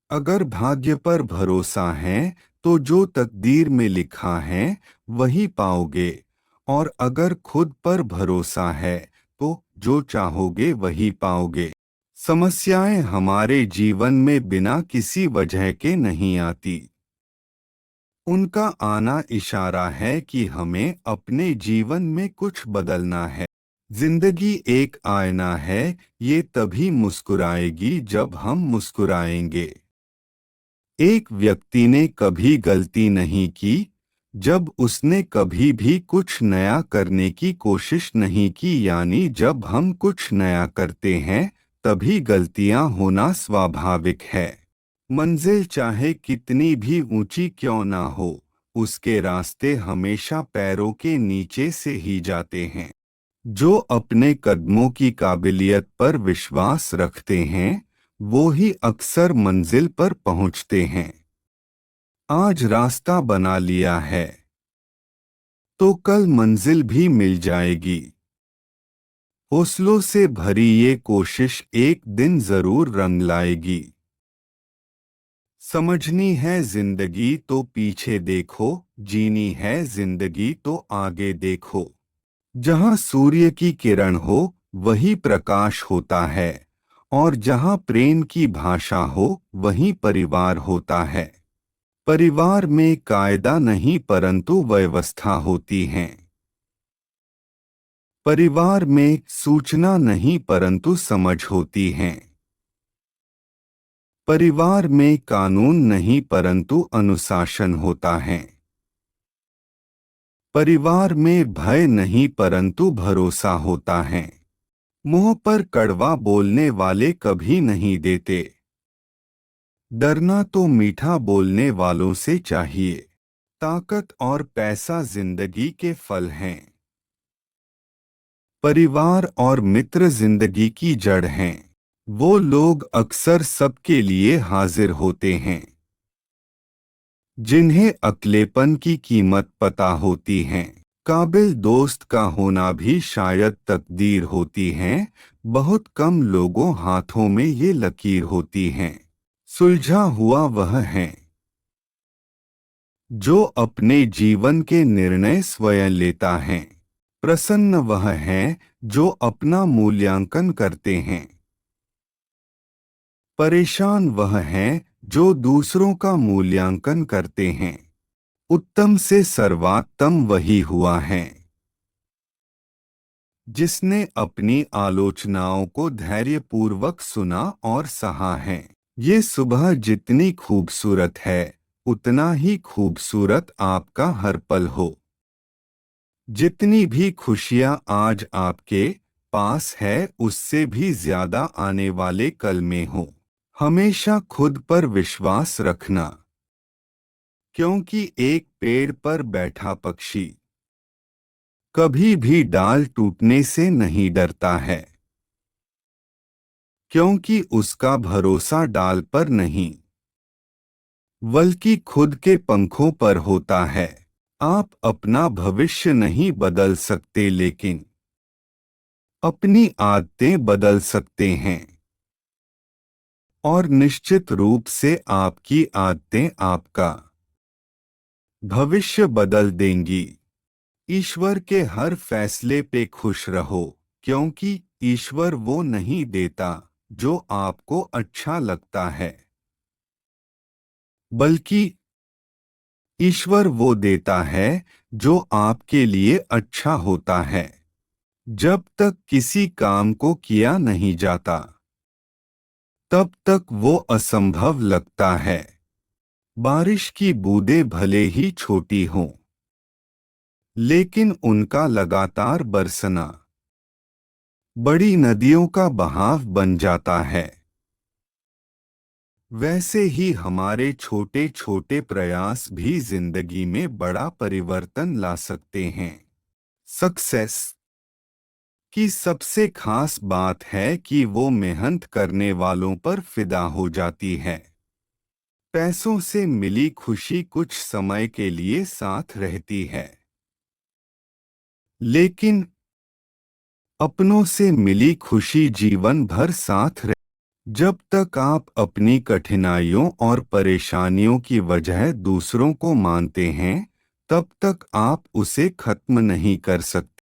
अगर भाग्य पर भरोसा है तो जो तकदीर में लिखा है वही पाओगे, और अगर खुद पर भरोसा है तो जो चाहोगे वही पाओगे। समस्याएं हमारे जीवन में बिना किसी वजह के नहीं आती। उनका आना इशारा है कि हमें अपने जीवन में कुछ बदलना है। जिंदगी एक आईना है, ये तभी मुस्कुराएगी जब हम मुस्कुराएंगे। एक व्यक्ति ने कभी गलती नहीं की जब उसने कभी भी कुछ नया करने की कोशिश नहीं की, यानी जब हम कुछ नया करते हैं तभी गलतियां होना स्वाभाविक है। मंजिल चाहे कितनी भी ऊंची क्यों ना हो, उसके रास्ते हमेशा पैरों के नीचे से ही जाते हैं। जो अपने कदमों की काबिलियत पर विश्वास रखते हैं वो ही अक्सर मंजिल पर पहुंचते हैं। आज रास्ता बना लिया है तो कल मंजिल भी मिल जाएगी। हौसलों से भरी ये कोशिश एक दिन जरूर रंग लाएगी। समझनी है जिंदगी तो पीछे देखो, जीनी है जिंदगी तो आगे देखो। जहाँ सूर्य की किरण हो वही प्रकाश होता है, और जहाँ प्रेम की भाषा हो वहीं परिवार होता है। परिवार में कायदा नहीं परंतु व्यवस्था होती है। परिवार में सूचना नहीं परंतु समझ होती है। परिवार में कानून नहीं परंतु अनुशासन होता है। परिवार में भय नहीं परंतु भरोसा होता है। मुंह पर कड़वा बोलने वाले कभी नहीं देते। डरना तो मीठा बोलने वालों से चाहिए। ताकत और पैसा जिंदगी के फल हैं। परिवार और मित्र जिंदगी की जड़ हैं। वो लोग अक्सर सबके लिए हाजिर होते हैं जिन्हें अकेलेपन की कीमत पता होती है। काबिल दोस्त का होना भी शायद तकदीर होती है। बहुत कम लोगों हाथों में ये लकीर होती है। सुलझा हुआ वह है जो अपने जीवन के निर्णय स्वयं लेता है। प्रसन्न वह है जो अपना मूल्यांकन करते हैं। परेशान वह है जो दूसरों का मूल्यांकन करते हैं। उत्तम से सर्वोत्तम वही हुआ है जिसने अपनी आलोचनाओं को धैर्यपूर्वक सुना और सहा है। ये सुबह जितनी खूबसूरत है उतना ही खूबसूरत आपका हर पल हो। जितनी भी खुशियां आज आपके पास है उससे भी ज्यादा आने वाले कल में हो। हमेशा खुद पर विश्वास रखना, क्योंकि एक पेड़ पर बैठा पक्षी कभी भी डाल टूटने से नहीं डरता है, क्योंकि उसका भरोसा डाल पर नहीं बल्कि खुद के पंखों पर होता है। आप अपना भविष्य नहीं बदल सकते लेकिन अपनी आदतें बदल सकते हैं, और निश्चित रूप से आपकी आदतें आपका भविष्य बदल देंगी। ईश्वर के हर फैसले पे खुश रहो, क्योंकि ईश्वर वो नहीं देता जो आपको अच्छा लगता है, बल्कि ईश्वर वो देता है जो आपके लिए अच्छा होता है। जब तक किसी काम को किया नहीं जाता तब तक वो असंभव लगता है। बारिश की बूंदें भले ही छोटी हों लेकिन उनका लगातार बरसना बड़ी नदियों का बहाव बन जाता है। वैसे ही हमारे छोटे छोटे प्रयास भी जिंदगी में बड़ा परिवर्तन ला सकते हैं। सक्सेस की सबसे खास बात है कि वो मेहनत करने वालों पर फिदा हो जाती है। पैसों से मिली खुशी कुछ समय के लिए साथ रहती है, लेकिन अपनों से मिली खुशी जीवन भर साथ जब तक आप अपनी कठिनाइयों और परेशानियों की वजह दूसरों को मानते हैं, तब तक आप उसे खत्म नहीं कर सकते।